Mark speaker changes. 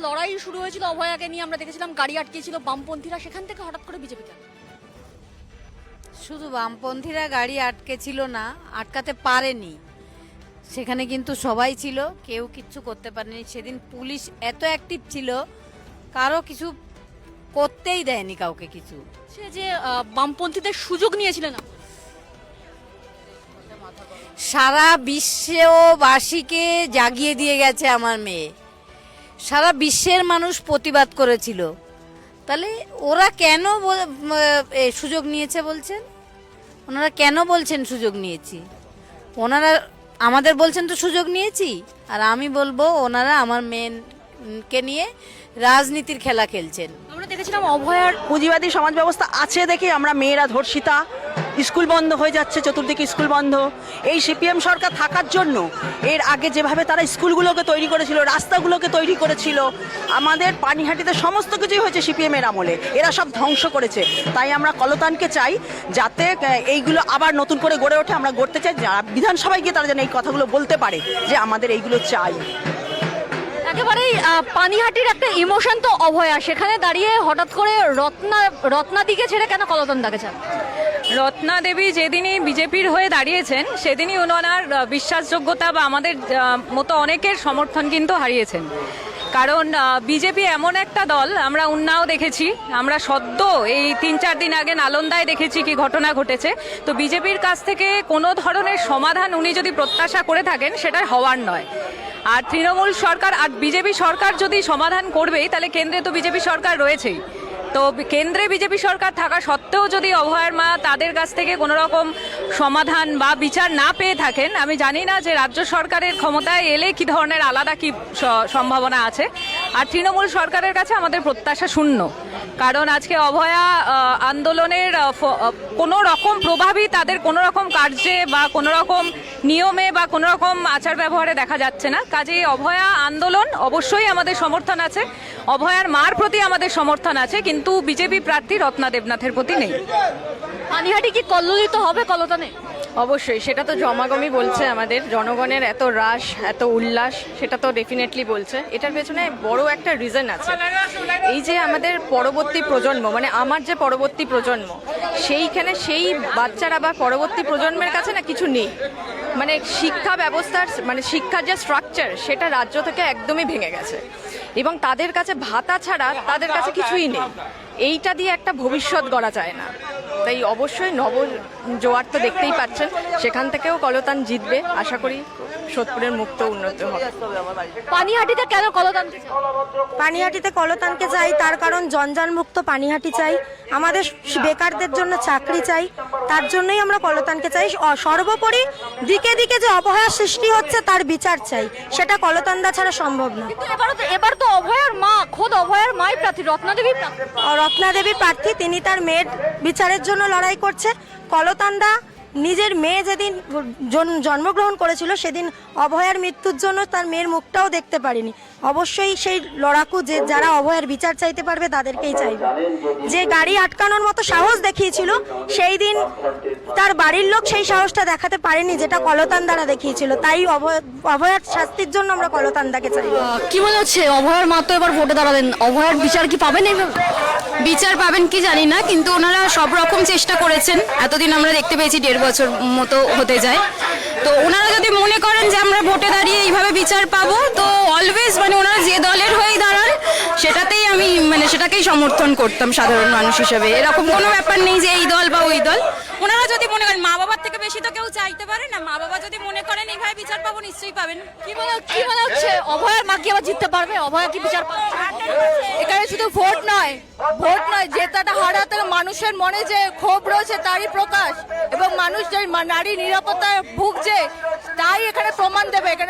Speaker 1: লড়াই শুরু হয়েছিল অভয়াকে নিয়ে, আমরা দেখেছিলাম গাড়ি আটকেছিল বামপন্থীরা, সেখান থেকে হঠাৎ করে বিজেপি কেন?
Speaker 2: শুধু বামপন্থীরা গাড়ি আটকেছিল না, আটকাতে পারেনি, সেখানে কিন্তু সবাই ছিল, কেউ কিচ্ছু করতে পারেনি। সেদিন পুলিশ এত অ্যাক্টিভ ছিল, কারো কিছু করতেই দেয়নি কাউকে কিছু।
Speaker 1: সে যে বামপন্থীদের সুযোগ নিয়েছিলেন না,
Speaker 2: সারা বিশ্ববাসীকে জাগিয়ে দিয়ে গেছে আমার মেয়ে, সারা বিশ্বের মানুষ প্রতিবাদ করেছিল। তাহলে ওরা কেন সুযোগ নিয়েছে বলছেন? ওনারা কেন বলছেন সুযোগ নিয়েছি? ওনারা আমাদের বলছেন তো সুযোগ নিয়েছি, আর আমি বলবো ওনারা আমার মেয়েকে নিয়ে রাজনীতির খেলা খেলছেন।
Speaker 1: আমরা দেখেছিলাম অভয়ার
Speaker 3: পুঁজিবাদী সমাজ ব্যবস্থা আছে দেখে আমরা মেয়েরা ধর্ষিতা, স্কুল বন্ধ হয়ে যাচ্ছে, চতুর্দিকে স্কুল বন্ধ। এই সিপিএম সরকার থাকার জন্য এর আগে যেভাবে তারা স্কুলগুলোকে তৈরি করেছিল, রাস্তাগুলোকে তৈরি করেছিল, আমাদের পানিহাটিতে সমস্ত কিছুই হয়েছে সিপিএম এর আমলে, এরা সব ধ্বংস করেছে। তাই আমরা কলতানকে চাই যাতে এইগুলো আবার নতুন করে গড়ে ওঠে। আমরা গড়তে চাই বিধানসভায় গিয়ে তারা যেন এই কথাগুলো বলতে পারে যে আমাদের এইগুলো চাই।
Speaker 1: একেবারেই পানিহাটির একটা ইমোশন তো অভয়া, সেখানে দাঁড়িয়ে হঠাৎ করে রত্নাদিকে ছেড়ে কেন কলতনদাকে চান?
Speaker 4: রত্না দেবী যেদিনই বিজেপির হয়ে দাঁড়িয়েছেন সেদিনই ওনার বিশ্বাসযোগ্যতা বা আমাদের মতো অনেকের সমর্থন কিন্তু হারিয়েছেন। কারণ বিজেপি এমন একটা দল, আমরা উন্নাও দেখেছি, আমরা সদ্য এই 3-4 দিন আগে নালন্দায় দেখেছি কি ঘটনা ঘটেছে। তো বিজেপির কাছ থেকে কোনো ধরনের সমাধান উনি যদি প্রত্যাশা করে থাকেন সেটা হওয়ার নয়। আর তৃণমূল সরকার আর বিজেপি সরকার যদি সমাধান করবেই, তাহলে কেন্দ্রে তো বিজেপি সরকার রয়েছেই। তো কেন্দ্রে বিজেপি সরকার থাকা সত্ত্বেও যদি অভয়ার মা তাদের কাছ থেকে কোনো রকম সমাধান বা বিচার না পেয়ে থাকেন, আমি জানি না যে রাজ্য সরকারের ক্ষমতায় এলে কি ধরনের আলাদা কি সম্ভাবনা আছে। আর তৃণমূল সরকারের কাছে আমাদের প্রত্যাশা শূন্য, কারণ আজকে অভয়া আন্দোলনের কোনো রকম প্রভাবই তাদের কোনো রকম কার্যে বা কোনো রকম নিয়মে বা কোনো রকম আচার ব্যবহারে দেখা যাচ্ছে না। কাজেই অভয়া আন্দোলন অবশ্যই আমাদের সমর্থন আছে, অভয়ার মার প্রতি আমাদের সমর্থন আছে, কিন্তু বিজেপি প্রার্থী রত্না দেবনাথের প্রতি নেই।
Speaker 1: পানিহাটি কি কল্লোলিত হবে কলতানে?
Speaker 5: অবশ্যই, সেটা তো জমাগমই বলছে, আমাদের জনগণের এত রাশ, এত উল্লাস, সেটা তো ডেফিনেটলি বলছে। এটার পেছনে বড় একটা রিজন আছে, এই যে আমাদের পরবর্তী প্রজন্ম, মানে আমার যে পরবর্তী প্রজন্ম, সেইখানে সেই বাচ্চারা বা পরবর্তী প্রজন্মের কাছে না কিছু নেই। মানে শিক্ষা ব্যবস্থার, মানে শিক্ষার যে স্ট্রাকচার, সেটা রাজ্য থেকে একদমই ভেঙে গেছে, এবং তাদের কাছে ভাতা ছাড়া তাদের কাছে কিছুই নেই। এইটা দিয়ে একটা ভবিষ্যৎ গড়া যায় না। তাই অবশ্যই নব জোয়ার তো দেখতেই পাচ্ছেন, সেখান থেকেও কলতান জিতবে, আশা করি সোদপুরের মুক্ত উন্নত হবে।
Speaker 1: পানিহাটিতে কেন কলতান?
Speaker 6: পানিহাটিতে কলতানকে চাই তার কারণ জঞ্জাল মুক্ত পানিহাটি চাই, আমাদের বেকারদের জন্য চাকরি চাই, তার জন্যই আমরা কলতানকে চাই। সর্বোপরি দিকে দিকে যে অবহেলার সৃষ্টি হচ্ছে তার বিচার চাই, সেটা কলতানদা ছাড়া সম্ভব না।
Speaker 1: এবার তো অভয়ার মা, খোদ অভয়ার মাই প্রার্থী, রত্নাদেবী
Speaker 6: রত্নাদেবী প্রার্থী, তিনি তার মেয়ের বিচারের জন্য লড়াই করছে। কলতানদা নিজের মেয়ে যেদিন জন্মগ্রহণ করেছিল সেদিন অভয়ার মৃত্যুর জন্য তার মেয়ের মুখটাও দেখতে পারিনি। অবশ্যই সেই লড়াকু যে যারা অভয়ার বিচার চাইতে পারবে তাদেরকেই চাইবে। যে গাড়ি আটকানোর মতো সাহস দেখিয়েছিল, সেই দিন তার বাড়ির লোক সেই সাহসটা দেখাতে পারেনি যেটা কলতান দ্বারা দেখিয়েছিল। তাই অভয়ার শাস্তির জন্য আমরা কলতানদাকে চাই।
Speaker 1: কি মনে হচ্ছে অভয়ার মা তো এবার ভোটে দাঁড়াবেন, অভয়ার বিচার কি পাবেন? এইভাবে
Speaker 7: বিচার পাবেন কি জানি না, কিন্তু ওনারা সব রকম চেষ্টা করেছেন। এতদিন আমরা দেখতে পেয়েছি 1.5 বছর মতো হতে যায়। তো ওনারা যদি মনে করেন যে আমরা ভোটে দাঁড়িয়ে এইভাবে বিচার পাবো, তো অলওয়েজ মানে ওনারা যে দলের হয়েই দাঁড়ান সেটাতেই আমি মানে সেটাকেই সমর্থন করতাম সাধারণ মানুষ হিসেবে। এরকম কোনো ব্যাপার নেই যে এই দল বা ওই দল। ওনারা যদি মনে করেন, মা বাবার থেকে বেশি তো কেউ চাইতে পারে না, মা বাবা যদি মনে করেন এইভাবে বিচার পাবো নিশ্চয়ই পাবেন।
Speaker 1: কি মনে হচ্ছে অভয়ার মা কি আবার জিততে পারবে? অভয়া কি বিচার পাবে?
Speaker 8: এখানে শুধু ভোট নয়, জেতাটা হারাতে মানুষের মনে যে ক্ষোভ রয়েছে তারই প্রকাশ, এবং মানুষ যে নারী নিরাপত্তায় ভুগছে তাই এখানে প্রমাণ দেবে। এখানে